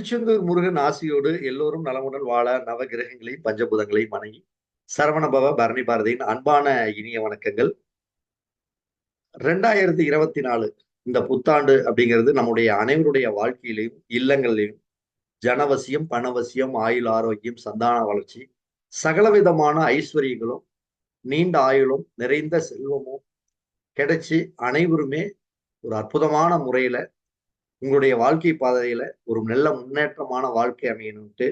திருச்செந்தூர் முருகன் ஆசியோடு எல்லோரும் நலமுடன் வாழ நவகிரகங்களையும் பஞ்சபூதங்களையும் வணங்கி சரவணபவ பரணி பாரதியின் அன்பான இனிய வணக்கங்கள். 2024 இந்த புத்தாண்டு அப்படிங்கிறது நம்முடைய அனைவருடைய வாழ்க்கையிலையும் இல்லங்களிலையும் ஜனவசியம், பணவசியம், ஆயுள் ஆரோக்கியம், சந்தான வளர்ச்சி, சகலவிதமான ஐஸ்வர்யங்களும், நீண்ட ஆயுளும், நிறைந்த செல்வமும் கிடைச்சி அனைவருமே ஒரு அற்புதமான முறையில உங்களுடைய வாழ்க்கை பாதையில ஒரு நல்ல முன்னேற்றமான வாழ்க்கை அமையணும்ட்டு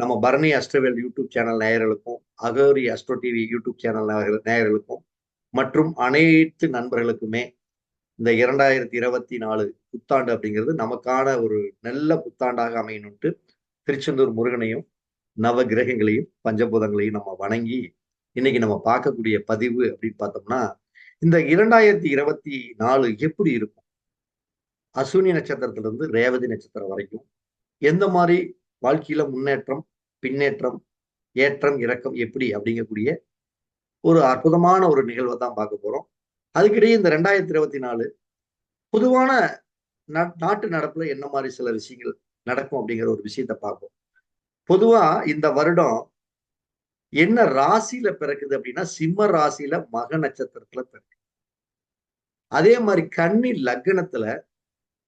நம்ம பரணி அஸ்ட்ரோவேல் யூடியூப் சேனல் நேயர்களுக்கும், Aghori astro TV YouTube channel நேயர்களுக்கும் மற்றும் அனைத்து நண்பர்களுக்குமே இந்த 2024 புத்தாண்டு அப்படிங்கிறது நமக்கான ஒரு நல்ல புத்தாண்டாக அமையணும்ட்டு திருச்செந்தூர் முருகனையும் நவ கிரகங்களையும் பஞ்சபூதங்களையும் நம்ம வணங்கி இன்னைக்கு நம்ம பார்க்கக்கூடிய பதிவு அப்படின்னு பார்த்தோம்னா, இந்த 2024 எப்படி இருக்கும்? அஸ்வினி நட்சத்திரத்திலிருந்து ரேவதி நட்சத்திரம் வரைக்கும் எந்த மாதிரி வாழ்க்கையில முன்னேற்றம், பின்னேற்றம், ஏற்றம், இறக்கம் எப்படி அப்படிங்கக்கூடிய ஒரு அற்புதமான ஒரு நிகழ்வை தான் பார்க்க போறோம். அதுக்கிடையே இந்த 2024 பொதுவான நாட்டு நடப்புல என்ன மாதிரி சில விஷயங்கள் நடக்கும் அப்படிங்கிற ஒரு விஷயத்த பார்ப்போம். பொதுவா இந்த வருடம் என்ன ராசியில பிறக்குது அப்படின்னா, சிம்ம ராசியில மக நட்சத்திரத்துல பிறக்கு. அதே மாதிரி கன்னி லக்னத்துல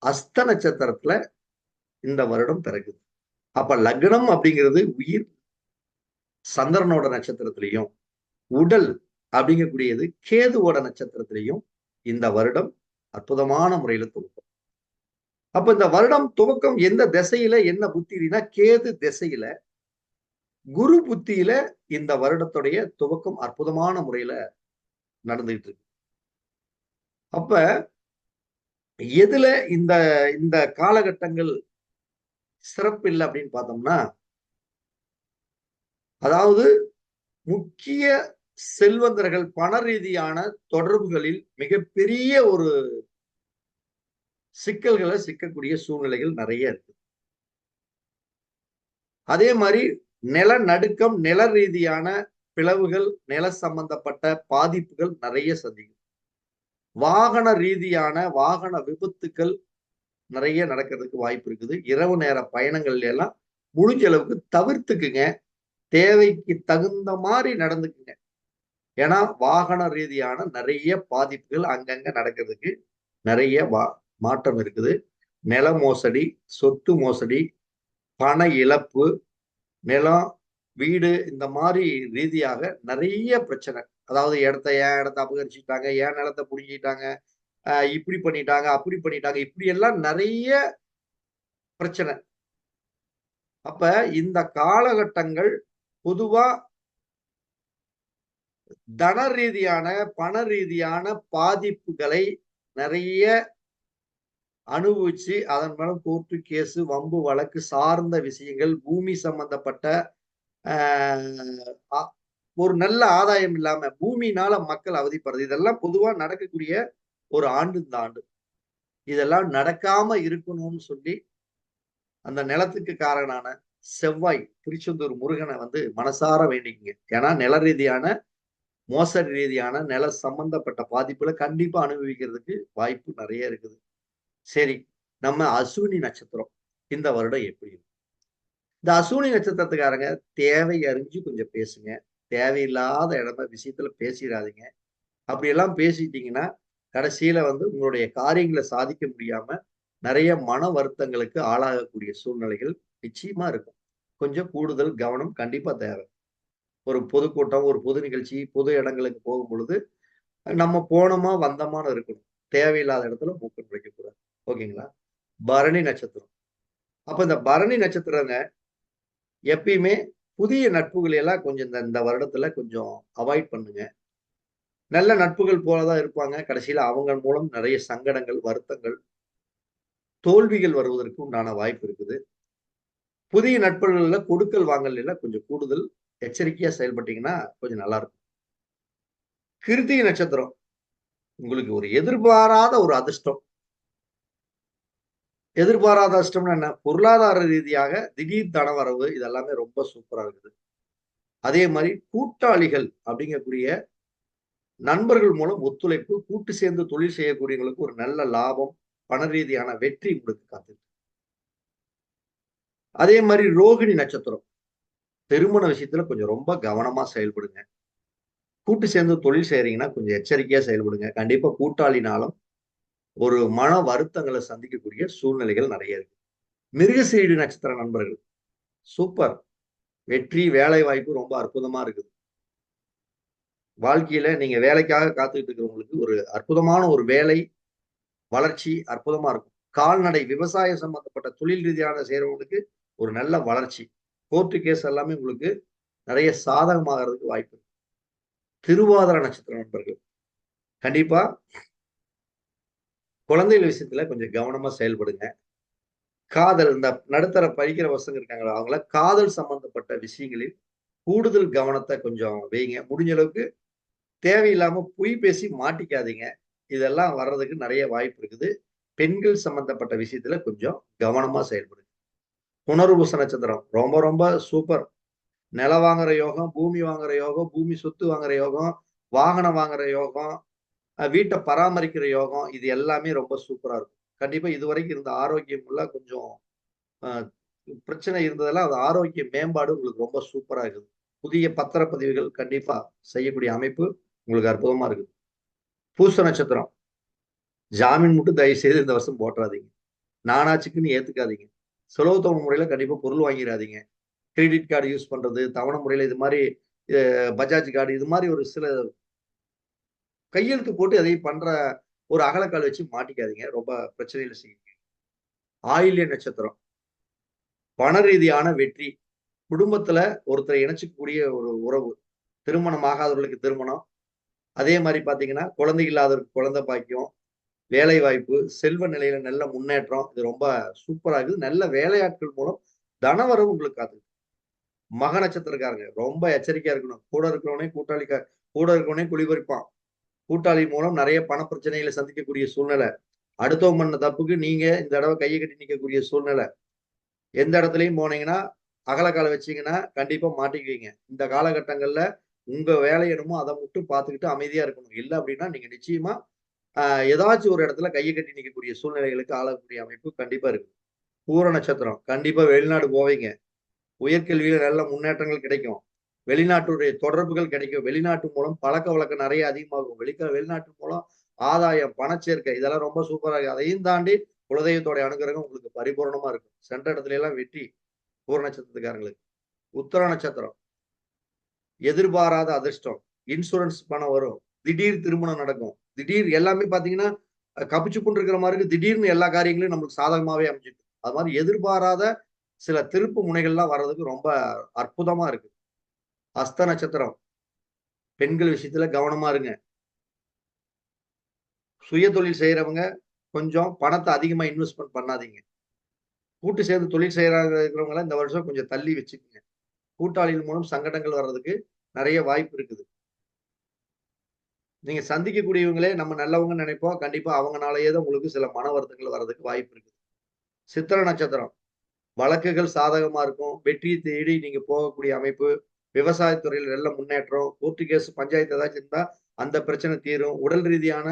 அஸ்த நட்சத்திரத்துல இந்த வருடம் பிறக்குது. அப்ப லக்னம் அப்படிங்கிறது உயிர் சந்திரனோட நட்சத்திரத்திலையும், உடல் அப்படிங்கக்கூடியது கேதுவோட நட்சத்திரத்திலையும் இந்த வருடம் அற்புதமான முறையில துவக்கம். அப்ப இந்த வருடம் துவக்கம் எந்த திசையில என்ன புத்தினா, கேது திசையில குரு புத்தியில இந்த வருடத்துடைய துவக்கம் அற்புதமான முறையில நடந்துகிட்டு இருக்கு. அப்ப எதுல இந்த இந்த காலகட்டங்கள் சிறப்பு இல்லை அப்படின்னு பார்த்தோம்னா, அதாவது முக்கிய செல்வந்தர்கள் பண ரீதியான தொடர்புகளில் மிகப்பெரிய ஒரு சிக்கல்களை சிக்கக்கூடிய சூழ்நிலைகள் நிறைய இருக்கு. அதே மாதிரி நிலநடுக்கம், நில ரீதியான பிளவுகள், நில சம்பந்தப்பட்ட பாதிப்புகள் நிறைய சந்திக்கும். வாகன ரீதியான வாகன விபத்துக்கள் நிறைய நடக்கிறதுக்கு வாய்ப்பு இருக்குது. இரவு நேர பயணங்கள் எல்லாம் முடிஞ்ச அளவுக்கு தவிர்த்துக்குங்க. தேவைக்கு தகுந்த மாதிரி நடந்துக்குங்க. ஏன்னா வாகன ரீதியான நிறைய பாதிப்புகள் அங்கங்க நடக்கிறதுக்கு நிறைய மாற்றம் இருக்குது. நில மோசடி, சொத்து மோசடி, பண இழப்பு, நிலம், வீடு இந்த மாதிரி ரீதியாக நிறைய பிரச்சனை. அதாவது என் இடத்த அபகரிச்சுட்டாங்க, என் நிலத்தை புடுங்கிட்டாங்க, இப்படி பண்ணிட்டாங்க, அப்படி பண்ணிட்டாங்க, இப்படி எல்லாம் நிறைய பிரச்சனை. அப்ப இந்த காலகட்டங்கள் பொதுவா தன ரீதியான பண ரீதியான பாதிப்புகளை நிறைய அனுபவிச்சு அதன் மேல கோர்ட்டு கேஸ் வம்பு வழக்கு சார்ந்த விஷயங்கள், பூமி சம்பந்தப்பட்ட ஒரு நல்ல ஆதாயம் இல்லாம பூமியினால மக்கள் அவதிப்படுறது, இதெல்லாம் பொதுவா நடக்கக்கூடிய ஒரு ஆண்டு இந்த ஆண்டு. இதெல்லாம் நடக்காம இருக்கணும்னு சொல்லி அந்த நிலத்துக்கு காரணமான செவ்வாய் திருச்செந்தூர் முருகனை மனசார வேண்டிக்குங்க. ஏன்னா நில ரீதியான மோசடி ரீதியான நில சம்பந்தப்பட்ட பாதிப்புல கண்டிப்பா அனுபவிக்கிறதுக்கு வாய்ப்பு நிறைய இருக்குது. சரி, நம்ம அஸ்வினி நட்சத்திரம் இந்த வருடம் எப்படி இருக்கும்? இந்த அஸ்வினி நட்சத்திரத்துக்காரங்க தேவை அறிஞ்சு கொஞ்சம் பேசுங்க. தேவையில்லாத இடமா விஷயத்துல பேசிடாதீங்க. அப்படியெல்லாம் பேசிட்டீங்கன்னா கடைசியில உங்களுடைய காரியங்களை சாதிக்க முடியாம நிறைய மன வருத்தங்களுக்கு ஆளாகக்கூடிய சூழ்நிலைகள் நிச்சயமா இருக்கும். கொஞ்சம் கூடுதல் கவனம் கண்டிப்பா தேவை. ஒரு பொதுக்கூட்டம், ஒரு பொது நிகழ்ச்சி, பொது இடங்களுக்கு போகும் பொழுது நம்ம போனோமா வந்தோமான்னு இருக்கணும். தேவையில்லாத இடத்துல மூக்க நுழைக்கக்கூடாது. ஓகேங்களா? பரணி நட்சத்திரம். அப்ப இந்த பரணி நட்சத்திரங்க எப்பயுமே புதிய நட்புகளை எல்லாம் கொஞ்சம் இந்த இந்த வருடத்துல கொஞ்சம் அவாய்ட் பண்ணுங்க. நல்ல நட்புகள் போலதான் இருப்பாங்க. கடைசியில அவங்க மூலம் நிறைய சங்கடங்கள், வருத்தங்கள், தோல்விகள் வருவதற்கு உண்டான வாய்ப்பு இருக்குது. புதிய நட்புகள்ல கொடுக்கல் வாங்கல் எல்லாம் கொஞ்சம் கூடுதல் எச்சரிக்கையா செயல்பட்டீங்கன்னா கொஞ்சம் நல்லா இருக்கும். கிருத்திகை நட்சத்திரம் உங்களுக்கு ஒரு எதிர்பாராத ஒரு அதிர்ஷ்டம். எதிர்பாராத அதிர்ஷ்டம்னா என்ன? பொருளாதார ரீதியாக திடீர் தனவரவு இதெல்லாமே ரொம்ப சூப்பரா இருக்குது. அதே மாதிரி கூட்டாளிகள் அப்படிங்கக்கூடிய நண்பர்கள் மூலம் ஒத்துழைப்பு, கூட்டு சேர்ந்து தொழில் செய்யக்கூடியவங்களுக்கு ஒரு நல்ல லாபம், பண ரீதியான வெற்றி உங்களுக்கு காத்துருக்கு. அதே மாதிரி ரோகிணி நட்சத்திரம் திருமண விஷயத்துல கொஞ்சம் ரொம்ப கவனமா செயல்படுங்க. கூட்டு சேர்ந்து தொழில் செய்றீங்கன்னா கொஞ்சம் எச்சரிக்கையா செயல்படுங்க. கண்டிப்பா கூட்டாளினாலும் ஒரு மன வருத்தங்களை சந்திக்கக்கூடிய சூழ்நிலைகள் நிறைய இருக்கு. மிருகசீரிட நட்சத்திர நண்பர்கள் சூப்பர். வெற்றி, வேலை வாய்ப்பு ரொம்ப அற்புதமா இருக்குது. வாழ்க்கையில நீங்க வேலைக்காக காத்துக்கிட்டு இருக்கிறவங்களுக்கு ஒரு அற்புதமான ஒரு வேலை வளர்ச்சி அற்புதமா இருக்கும். கால்நடை விவசாயம் சம்பந்தப்பட்ட தொழில் ரீதியான செய்றவங்களுக்கு ஒரு நல்ல வளர்ச்சி. கோர்ட்டு கேஸ் எல்லாமே உங்களுக்கு நிறைய சாதகமாகறதுக்கு வாய்ப்பு இருக்கு. திருவாதிரை நட்சத்திர நண்பர்கள் கண்டிப்பா குழந்தைகள் விஷயத்துல கொஞ்சம் கவனமா செயல்படுங்க. காதல் இந்த நடுத்தர படிக்கிற பசங்க இருக்காங்களா, அவங்கள காதல் சம்பந்தப்பட்ட விஷயங்களில் கூடுதல் கவனத்த கொஞ்சம் வைங்க. முடிஞ்ச அளவுக்கு தேவையில்லாம பொய் பேசி மாட்டிக்காதீங்க. இதெல்லாம் வர்றதுக்கு நெறைய வாய்ப்பு இருக்குது. பெண்கள் சம்பந்தப்பட்ட விஷயத்துல கொஞ்சம் கவனமா செயல்படுங்க. புனர்பூச நட்சத்திரம் ரொம்ப ரொம்ப சூப்பர். நிலம் வாங்குற யோகம், பூமி வாங்குற யோகம், பூமி சொத்து வாங்குற யோகம், வாகனம் வாங்குற யோகம், வீட்ட பராமரிக்கிற யோகம், இது எல்லாமே ரொம்ப சூப்பரா இருக்கும். கண்டிப்பா இதுவரைக்கும் இருந்த ஆரோக்கியம் எல்லாம் கொஞ்சம் அ பிரச்சனை இருந்ததெல்லாம் அது ஆரோக்கிய மேம்பாடு உங்களுக்கு ரொம்ப சூப்பரா இருக்குது. புதிய பத்திரப்பதிவுகள் கண்டிப்பா செய்யக்கூடிய அமைப்பு உங்களுக்கு அற்புதமா இருக்குது. பூச நட்சத்திரம். ஜாமீன் மட்டும் தயவு செய்து இந்த வருஷம் போட்றாதீங்க. நானாச்சுக்குன்னு ஏத்துக்காதீங்க. சுலபத்தோட முறையில கண்டிப்பா பொருள் வாங்கிராதீங்க. கிரெடிட் கார்டு யூஸ் பண்றது, தவணை முறையில இது மாரி பஜாஜ் கார்டு இது மாரி ஒரு சில கையெழுத்து போட்டு எதையும் பண்ற ஒரு அகலக்கால் வச்சு மாட்டிக்காதீங்க. ரொம்ப பிரச்சனையில சிக்கிக்குவீங்க. ஆயில்ய நட்சத்திரம். பண ரீதியான வெற்றி. குடும்பத்துல ஒருத்தரை இணைச்சுக்கக்கூடிய ஒரு உறவு. திருமணம் ஆகாதவர்களுக்கு திருமணம். அதே மாரி பார்த்தீங்கன்னா, குழந்தை இல்லாதவருக்கு குழந்தை பாக்கியம், வேலை வாய்ப்பு, செல்வ நிலையில நல்ல முன்னேற்றம். இது ரொம்ப சூப்பரா இருக்குது. நல்ல வேலையாட்கள் மூலம் தனவரவு உங்களுக்கு காத்துருக்கு. மக நட்சத்திரக்காரங்க ரொம்ப எச்சரிக்கையா இருக்கணும். கூட இருக்கிறவனே குழி பறிப்பான். கூட்டாளி மூலம் நெறைய பண பிரச்சனைகளை சந்திக்கக்கூடிய சூழ்நிலை. அடுத்தவன் பண்ண தப்புக்கு நீங்க இந்த தடவ கைய கட்டி நிக்கக்கூடிய சூழ்நிலை. எந்த இடத்துலயும் போனீங்கன்னா, அகலக்கால வச்சீங்கன்னா, கண்டிப்பா மாட்டிக்குவீங்க. இந்த காலகட்டங்கள்ல உங்க வேலை என்னமோ அத மட்டும் பார்த்துக்கிட்டு அமைதியா இருக்கணும். இல்ல அப்டின்னா, நீங்க நிச்சயமா அ ஏதாச்சும் ஒரு இடத்துல கைய கட்டி நிக்கக்கூடிய சூழ்நிலைகளுக்கு ஆளாகக்கூடிய அமைப்பு கண்டிப்பா இருக்கு. பூர நட்சத்திரம். கண்டிப்பா வெளிநாடு போவீங்க. உயர்கல்வியில நல்ல முன்னேற்றங்கள் கிடைக்கும். வெளிநாட்டுடைய தொடர்புகள் கிடைக்கும். வெளிநாட்டு மூலம் பழக்கவழக்கம் நெறைய அதிகமாகும். வெளிநாட்டு மூலம் ஆதாயம், பணச்சேர்க்கை இதெல்லாம் ரொம்ப சூப்பரா இருக்கு. அதையும் தாண்டி குலதெய்வத்தோட அனுகிரகம் உங்களுக்கு பரிபூரணமா இருக்கும். சென்ற இடத்துல எல்லாம் வெற்றி. பூர நட்சத்திரக்காரங்களுக்கு. உத்தர நட்சத்திரம். எதிர்பாராத அதிர்ஷ்டம். இன்சூரன்ஸ் பணம் வரும். திடீர் திருமணம் நடக்கும். திடீர் எல்லாமே பார்த்தீங்கன்னா, கப்சுப்புன்னு இருக்கிற மாரி இருக்கு. திடீர்னு எல்லா காரியங்களையும் நமக்கு சாதகமாவே அமைஞ்சுக்கும். அது மாரி எதிர்பாராத சில திருப்பு முனைகள்லாம் வர்றதுக்கு ரொம்ப அற்புதமா இருக்கு. அஸ்த நட்சத்திரம். பெண்கள் விஷயத்துல கவனமா இருங்க. சுய தொழில் செய்றவங்க கொஞ்சம் பணத்த அதிகமா இன்வெஸ்ட்மென்ட் பண்ணாதீங்க. கூட்டு சேர்ந்து தொழில் செய்றாங்க இருக்கிறவங்கலாம் இந்த வருஷம் கொஞ்சம் தள்ளி வச்சுக்கங்க. கூட்டாளிகள் மூலம் சங்கடங்கள் வர்றதுக்கு நெறைய வாய்ப்பு இருக்குது. நீங்க சந்திக்கக்கூடியவங்களே நம்ம நல்லவங்கன்னு நினைப்போம். கண்டிப்பா அவங்கனாலேயே தான் உங்களுக்கு சில மன வருத்தங்கள் வர்றதுக்கு வாய்ப்பு இருக்கு. சித்திர நட்சத்திரம். வழக்குகள் சாதகமா இருக்கும். வெற்றியை தேடி நீங்க போகக்கூடிய அமைப்பு. விவசாயத் துறையில நல்ல முன்னேற்றம். கோர்ட்டு கேஸ் பஞ்சாயத்து ஏதாச்சும் இருந்தா, அந்த பிரச்சனை தீரும். உடல் ரீதியான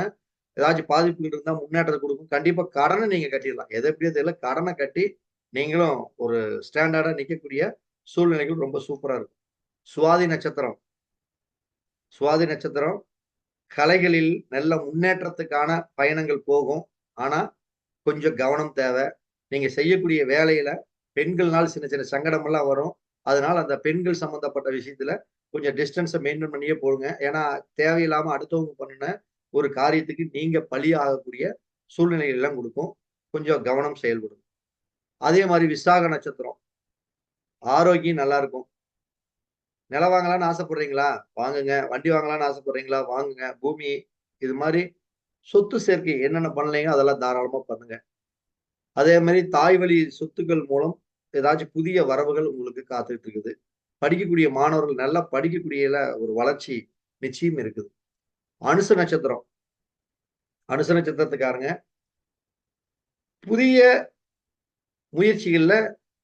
ஏதாச்சும் பாதிப்புகள் இருந்தா முன்னேற்றத்த குடுக்கும். கண்டிப்பா கடன நீங்க கட்டிறலாம். எது எப்படியோ தெரியல. கடன கட்டி நீங்களும் ஒரு ஸ்டாண்டர்டா நிக்கக்கூடிய சூழ்நிலைகள் ரொம்ப சூப்பரா இருக்கும். சுவாதி நட்சத்திரம். சுவாதி நட்சத்திரம் கலைகளில் நல்ல முன்னேற்றத்துக்கான பயணங்கள் போகும். ஆனா, கொஞ்சம் கவனம் தேவ. நீங்க செய்யக்கூடிய வேலையில பெண்கள்னால சின்ன சின்ன சங்கடமெல்லாம் வரும். அதனால அந்த பெண்கள் சம்பந்தப்பட்ட விஷயத்துல கொஞ்சம் டிஸ்டன்ஸ மெயின்டெயின் பண்ணியே போங்க. ஏன்னா, தேவையில்லாம அடுத்தவங்க பண்ணுன ஒரு காரியத்துக்கு நீங்க பலி ஆகக்கூடிய சூழ்நிலைகள் எல்லாம் குடுக்கும். கொஞ்சம் கவனம் செயல்படும். அதே மாரி விசாக நட்சத்திரம். ஆரோக்கியம் நல்லா இருக்கும். நிலம் வாங்கலாம்னு ஆசைப்படுறீங்களா? வாங்குங்க. வண்டி வாங்கலாம்னு ஆசைப்படுறீங்களா? வாங்குங்க. பூமி இது மாரி சொத்து சேர்க்கை என்னென்ன பண்ணலையோ அதெல்லாம் தாராளமா பண்ணுங்க. அதே மாரி தாய் வழி சொத்துக்கள் மூலம் ஏதாச்சும் புதிய வரவுகள் உங்களுக்கு காத்துட்டு இருக்குது. படிக்கக்கூடிய மாணவர்கள் நல்லா படிக்கக்கூடியல ஒரு வளர்ச்சி நிச்சயம் இருக்குது. அனுச நட்சத்திரம். அனுச நட்சத்திரத்துக்காரங்க புதிய முயற்சிகள்ல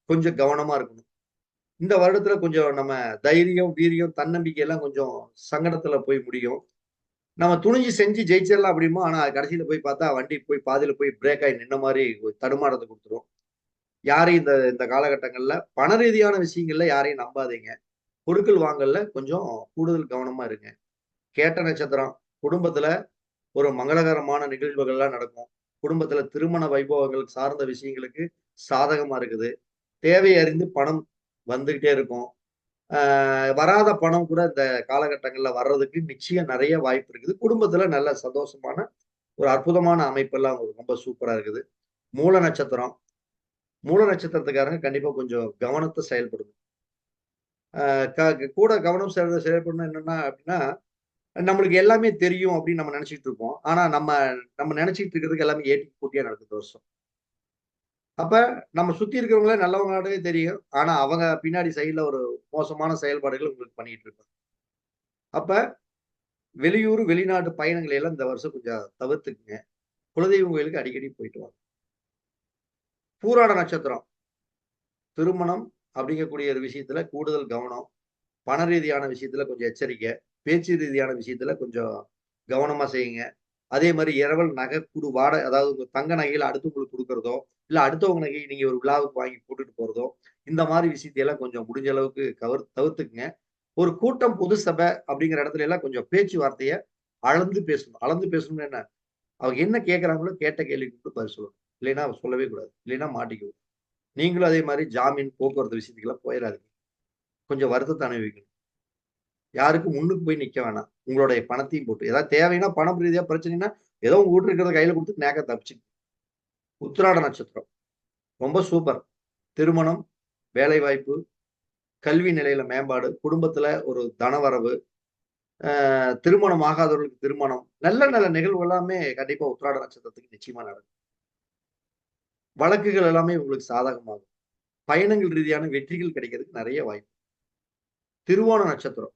கொஞ்சம் கவனமா இருக்கணும். இந்த வருடத்துல கொஞ்சம் நம்ம தைரியம், வீரியம், தன்னம்பிக்கை எல்லாம் கொஞ்சம் சங்கடத்துல போய் முடியும். நம்ம துணிஞ்சு செஞ்சு ஜெயிச்சிடலாம் அப்படிம்போம். ஆனா கடைசியில போய் பார்த்தா வண்டி போய் பாதியில போய் பிரேக் ஆயி நின்ன மாரி ஒரு தடுமாற்றத்த குடுத்துரும். யாரையும் இந்த இந்த காலகட்டங்கள்ல பண ரீதியான விஷயங்கள்ல யாரையும் நம்பாதீங்க. கொடுக்கல் வாங்கல்ல கொஞ்சம் கூடுதல் கவனமா இருங்க. கேட்ட நட்சத்திரம் குடும்பத்துல ஒரு மங்களகரமான நிகழ்வுகள்லாம் நடக்கும். குடும்பத்துல திருமண வைபவங்கள் சார்ந்த விஷயங்களுக்கு சாதகமா இருக்குது. தேவை அறிந்து பணம் வந்துகிட்டே இருக்கும். வராத பணம் கூட இந்த காலகட்டங்கள்ல வர்றதுக்கு நிச்சயம் நிறைய வாய்ப்பு இருக்குது. குடும்பத்துல நல்ல சந்தோஷமான ஒரு அற்புதமான அமைப்பெல்லாம் ரொம்ப சூப்பரா இருக்குது. மூல நட்சத்திரம். மூல நட்சத்திரத்துக்காரங்க கண்டிப்பா கொஞ்சம் கவனத்த செயல்படுங்க. கூட கவனம் செயல்படணும் என்னன்னா அப்படின்னா, நம்மளுக்கு எல்லாமே தெரியும் அப்படின்னு நம்ம நினைச்சுட்டு இருப்போம். ஆனா நம்ம நம்ம நினைச்சுட்டு இருக்கிறதுக்கு எல்லாமே ஏட்டி கூட்டியா நடக்குது வருஷம். அப்ப நம்ம சுத்தி இருக்கிறவங்களே நல்லவங்களாவே தெரியும். ஆனா அவங்க பின்னாடி சைடுல ஒரு மோசமான செயல்பாடுகள் உங்களுக்கு பண்ணிட்டு இருப்பாங்க. அப்ப வெளியூர், வெளிநாட்டு பயணங்களை எல்லாம் இந்த வருஷம் கொஞ்சம் தவிர்த்துக்குங்க. குலதெய்வம் கோயிலுக்கு அடிக்கடி போயிட்டு வாங்க. பூராட நட்சத்திரம். திருமணம் அப்படிங்கக்கூடிய ஒரு விஷயத்துல கூடுதல் கவனம். பண ரீதியான விஷயத்துல கொஞ்சம் எச்சரிக்கை. பேச்சு ரீதியான விஷயத்துல கொஞ்சம் கவனமா செய்யுங்க. அதே மாரி இரவல் நகை அதாவது உங்க தங்க நகைகள அடுத்தவங்களுக்கு குடுக்குறதோ, இல்ல அடுத்தவங்க நகைய நீங்க ஒரு விழாவுக்கு வாங்கி போட்டுட்டு போறதோ, இந்த மாரி விஷயத்தையெல்லாம் கொஞ்சம் முடிஞ்ச அளவுக்கு தவிர்த்துக்குங்க. ஒரு கூட்டம், பொது சபை அப்படிங்கிற இடத்துல எல்லாம் கொஞ்சம் பேச்சுவார்த்தைய அளந்து பேசணும். அளந்து பேசணும்னா என்ன? அவங்க என்ன கேட்கறாங்களோ கேட்ட கேள்விக்கு மட்டும் பதில் சொல்லணும். இல்லைன்னா சொல்லவே கூடாது. இல்லைன்னா மாட்டிக்குவோம். நீங்களும் அதே மாரி ஜாமீன், போக்குவரத்து விஷயத்துக்கெல்லாம் போயிறாதீங்க. கொஞ்சம் வருத்தத்த அனுபவிக்கணும். யாருக்கும் முன்னுக்கு போய் நிக்க வேணாம். உங்களுடைய பணத்தையும் போட்டு. ஏதாவது தேவைன்னா பணம் ரீதியா பிரச்சனைன்னா, ஏதோ உங்க வீட்ல இருக்கிறத கையில குடுத்துட்டு நேக்கா தப்பிச்சு. உத்திராட நட்சத்திரம். ரொம்ப சூப்பர். திருமணம், வேலைவாய்ப்பு, கல்வி நிலையில மேம்பாடு, குடும்பத்துல ஒரு தனவரவு, திருமணம் ஆகாதவர்களுக்கு திருமணம். நல்ல நல்ல நிகழ்வு எல்லாமே கண்டிப்பா உத்திராட நட்சத்திரத்துக்கு நிச்சயமா நடக்கும். வழக்குகள் எல்லாமே உங்களுக்கு சாதகமாகும். பயணங்கள் ரீதியான வெற்றிகள் கிடைக்கிறதுக்கு நெறைய வாய்ப்பு. திருவோண நட்சத்திரம்.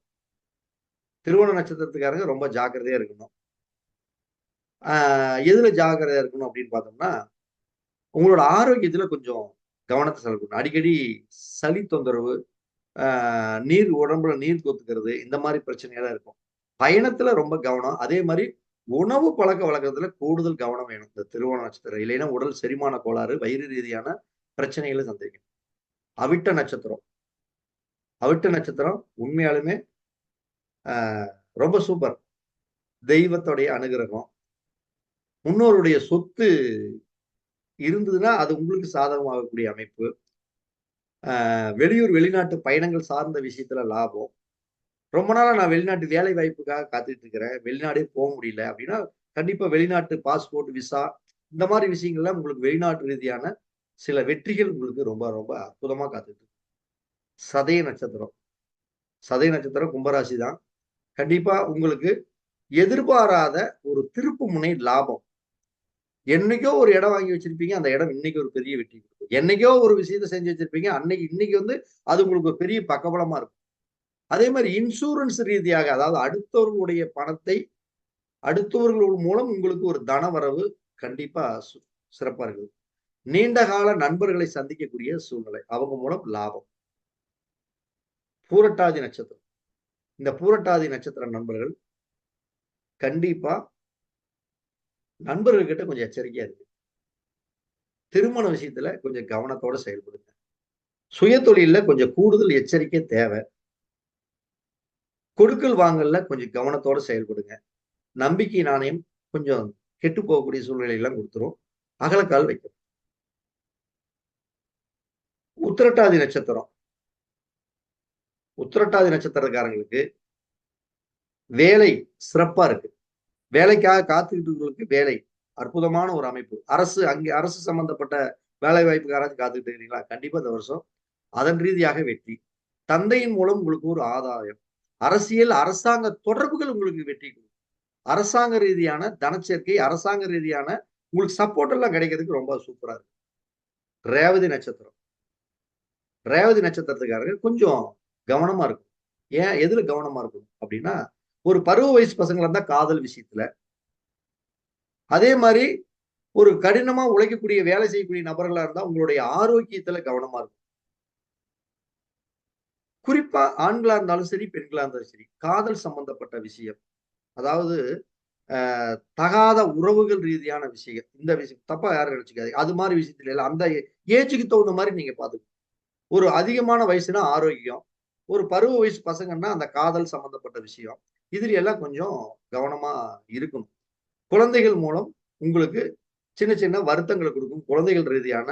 திருவோண நட்சத்திரத்துக்காரங்க ரொம்ப ஜாக்கிரதையா இருக்கணும். ஆ எதுல ஜாக்கிரதையா இருக்கணும் அப்படின்னு பார்த்தோம்னா, உங்களோட ஆரோக்கியத்துல கொஞ்சம் கவனத்த செலுத்தணும். அடிக்கடி சளி தொந்தரவு, ஆ உடம்புல நீர் கோத்துக்கிறது, இந்த மாரி பிரச்சனைலாம் இருக்கும். பயணத்துல ரொம்ப கவனம். அதே மாரி உணவு பழக்கவழக்கத்துல கூடுதல் கவனம் வேணும். இந்த திருவோண நட்சத்திரம். இல்லைன்னா உடல் செரிமான கோளாறு, வயிறு ரீதியான பிரச்சனைகள சந்திக்கும். அவிட்ட நட்சத்திரம். அவிட்ட நட்சத்திரம் உண்மையாலுமே ஆ ரொம்ப சூப்பர். தெய்வத்துடைய அனுகிரகம். முன்னோருடைய சொத்து இருந்ததுன்னா, அது உங்களுக்கு சாதகமாகக்கூடிய அமைப்பு. வெளியூர், வெளிநாட்டு பயணங்கள் சார்ந்த விஷயத்துல லாபம். ரொம்ப நாளா நான் வெளிநாட்டு வேலை வாய்ப்புக்காக காத்துட்டு இருக்கிறேன். வெளிநாடே போ முடியல அப்படின்னா, கண்டிப்பா வெளிநாட்டு பாஸ்போர்ட், விசா இந்த மாரி விஷயங்கள்லாம் உங்களுக்கு வெளிநாட்டு ரீதியான சில வெற்றிகள் உங்களுக்கு ரொம்ப ரொம்ப அற்புதமா காத்துட்டு இருக்கு. சதய நட்சத்திரம். சதய நட்சத்திரம் கும்பராசி தான். கண்டிப்பா உங்களுக்கு எதிர்பாராத ஒரு திருப்புமுனை லாபம். என்னைக்கோ ஒரு இடம் வாங்கி வச்சிருப்பீங்க. அந்த இடம் இன்னைக்கு ஒரு பெரிய வெற்றி குடுக்கும். என்னைக்கோ ஒரு விஷயத்த செஞ்சு வச்சிருப்பீங்க. இன்னைக்கு வந்து அது உங்களுக்கு ஒரு பெரிய பக்கபலமா இருக்கும். அதே மாரி இன்சூரன்ஸ் ரீதியாக அதாவது அடுத்தவர்களுடைய பணத்தை அடுத்தவர்கள் மூலம் உங்களுக்கு ஒரு தனவரவு கண்டிப்பா சிறப்பா இருக்குது. நீண்ட கால நண்பர்களை சந்திக்கக்கூடிய சூழ்நிலை. அவங்க மூலம் லாபம். பூரட்டாதி நட்சத்திரம். இந்த பூரட்டாதி நட்சத்திர நண்பர்கள் கண்டிப்பா நண்பர்கள் கிட்ட கொஞ்சம் எச்சரிக்கையா இருங்க. திருமண விஷயத்துல கொஞ்சம் கவனத்தோட செயல்படுங்க. சுயதொழில்ல கொஞ்சம் கூடுதல் எச்சரிக்கை தேவை. கொடுக்கல் வாங்கல்ல கொஞ்சம் கவனத்தோட செயல்படுங்க. நம்பிக்கை நாணயம் கொஞ்சம் கெட்டு போகக்கூடிய சூழ்நிலை எல்லாம் குடுத்துரும். அகலக்கால் வைக்கும். உத்திரட்டாதி நட்சத்திரம். உத்திரட்டாதி நட்சத்திரக்காரங்களுக்கு வேலை சிறப்பா இருக்கு. வேலைக்காக காத்துக்கிட்டு இருக்கிறவங்களுக்கு வேலை. அற்புதமான ஒரு அமைப்பு. அங்கே அரசு சம்பந்தப்பட்ட வேலை வாய்ப்புக்கு யாராச்சும் காத்துக்கிட்டு இருக்கிறீங்களா? கண்டிப்பா இந்த வருஷம் அதன் ரீதியாக வெற்றி. தந்தையின் மூலம் உங்களுக்கு ஒரு ஆதாயம். அரசியல், அரசாங்க தொடர்புகள் உங்களுக்கு வெற்றி குடுக்கும். அரசாங்க ரீதியான தனச்சேர்க்கை, அரசாங்க ரீதியான உங்களுக்கு சப்போர்ட் எல்லாம் கிடைக்கிறதுக்கு ரொம்ப சூப்பரா இருக்கு. ரேவதி நட்சத்திரம். ரேவதி நட்சத்திரத்துக்காரங்க கொஞ்சம் கவனமா இருக்கணும். ஏன் எதுல கவனமா இருக்கணும் அப்படின்னா, ஒரு பருவ வயசு பசங்களா இருந்தா காதல் விஷயத்துல. அதே மாரி ஒரு கடினமா உழைக்கக்கூடிய, வேலை செய்யக்கூடிய நபர்களா இருந்தா உங்களுடைய ஆரோக்கியத்துல கவனமா இருக்கணும். குறிப்பா ஆண்களா இருந்தாலும் சரி, பெண்களா இருந்தாலும் சரி, காதல் சம்பந்தப்பட்ட விஷயம். அதாவது தகாத உறவுகள் ரீதியான விஷயம். இந்த விஷயம் தப்பா யாரும் நினைச்சுக்காதீங்க. அது மாரி விஷயத்துல எல்லாம் அந்த ஏஜ்க்கு தகுந்த மாரி நீங்க பாத்துக்கணும். ஒரு அதிகமான வயசுனா ஆரோக்கியம். ஒரு பருவ வயசு பசங்கன்னா அந்த காதல் சம்பந்தப்பட்ட விஷயம். இதுல எல்லாம் கொஞ்சம் கவனமா இருக்கணும். குழந்தைகள் மூலம் உங்களுக்கு சின்ன சின்ன வருத்தங்கள குடுக்கும். குழந்தைகள் ரீதியான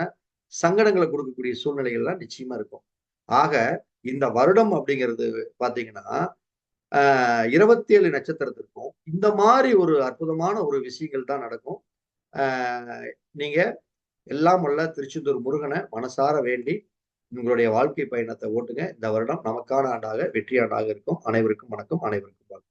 சங்கடங்கள குடுக்கக்கூடிய சூழ்நிலைகள்லாம் நிச்சயமா இருக்கும். ஆக இந்த வருடம் அப்படிங்கிறது பாத்தீங்கன்னா, 27 நட்சத்திரத்திற்கும் இந்த மாரி ஒரு அற்புதமான ஒரு விஷயங்கள் தான் நடக்கும். அ நீங்க எல்லாம் வல்ல திருச்செந்தூர் முருகன மனசார வேண்டி உங்களுடைய வாழ்க்கை பயணத்த ஓட்டுங்க. இந்த வருடம் நமக்கான ஆண்டாக, வெற்றி ஆண்டாக இருக்கும். அனைவருக்கும் வணக்கம். அனைவருக்கும் வாழ்த்து.